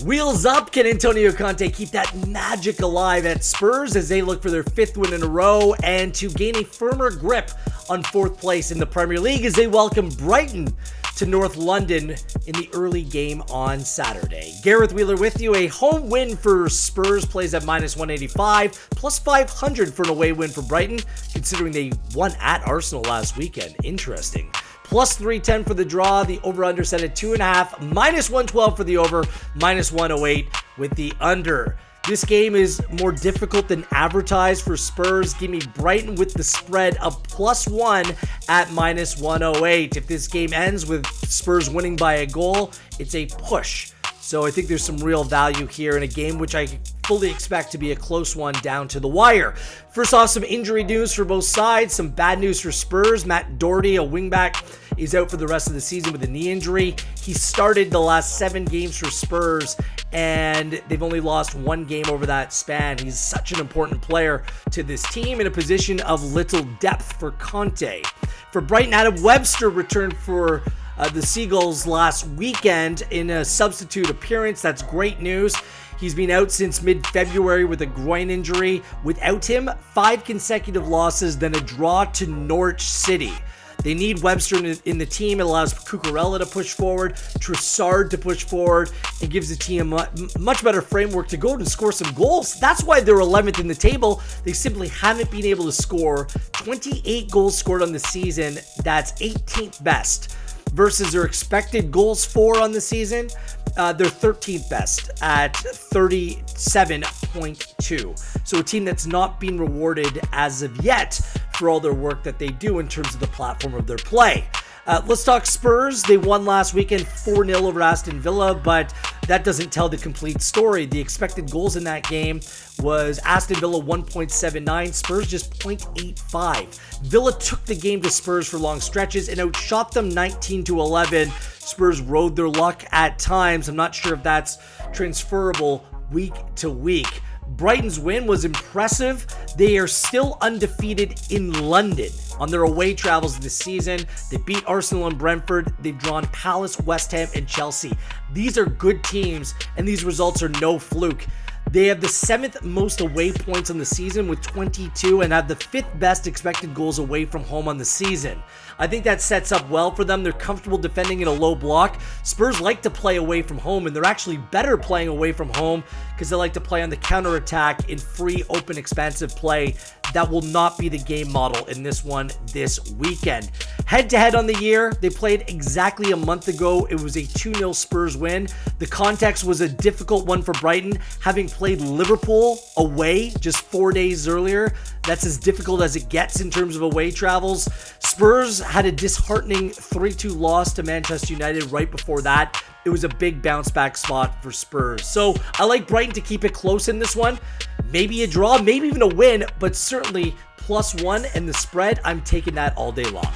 Wheels up, can Antonio Conte keep that magic alive at Spurs as they look for their 5th win in a row and to gain a firmer grip on 4th place in the Premier League as they welcome Brighton to North London in the early game on Saturday. Gareth Wheeler with you. A home win for Spurs plays at -185, plus 500 for an away win for Brighton, considering they won at Arsenal last weekend. Interesting. Plus 310 for the draw, the over-under set at 2.5, -112 for the over, -108 with the under. This game is more difficult than advertised for Spurs. Give me Brighton with the spread of +1 at -108. If this game ends with Spurs winning by a goal, it's a push. So I think there's some real value here in a game which I fully expect to be a close one down to the wire. First off, some injury news for both sides. Some bad news for Spurs. Matt Doherty, a wingback, is out for the rest of the season with a knee injury. He started the last 7 games for Spurs, and they've only lost 1 game over that span. He's such an important player to this team in a position of little depth for Conte. For Brighton, Adam Webster returned for the Seagulls last weekend in a substitute appearance. That's great news. He's been out since mid-February with a groin injury. Without him, 5 consecutive losses, then a draw to Norwich City. They need Webster in the team. It allows Cucurella to push forward, Trossard to push forward. It gives the team a much better framework to go and score some goals. That's why they're 11th in the table. They simply haven't been able to score. 28 goals scored on the season. That's 18th best. Versus their expected goals for on the season, they're 13th best at 37.2. So a team that's not been rewarded as of yet for all their work that they do in terms of the platform of their play. Let's talk Spurs. They won last weekend 4-0 over Aston Villa, but that doesn't tell the complete story. The expected goals in that game was Aston Villa 1.79, Spurs just 0.85. Villa took the game to Spurs for long stretches and outshot them 19-11. Spurs rode their luck at times. I'm not sure if that's transferable week to week. Brighton's win was impressive. They are still undefeated in London on their away travels this season. They beat Arsenal and Brentford. They've drawn Palace, West Ham, and Chelsea. These are good teams, and these results are no fluke. They have the 7th most away points on the season with 22 and have the 5th best expected goals away from home on the season. I think that sets up well for them. They're comfortable defending in a low block. Spurs like to play away from home, and they're actually better playing away from home because they like to play on the counterattack in free, open, expansive play. That will not be the game model in this one this weekend. Head-to-head on the year, they played exactly a month ago. It was a 2-0 Spurs win. The context was a difficult one for Brighton, having played Liverpool away just 4 days earlier. That's as difficult as it gets in terms of away travels. Spurs had a disheartening 3-2 loss to Manchester United right before that. It was a big bounce back spot for Spurs. So I like Brighton to keep it close in this one. Maybe a draw, maybe even a win, but certainly +1 and the spread, I'm taking that all day long.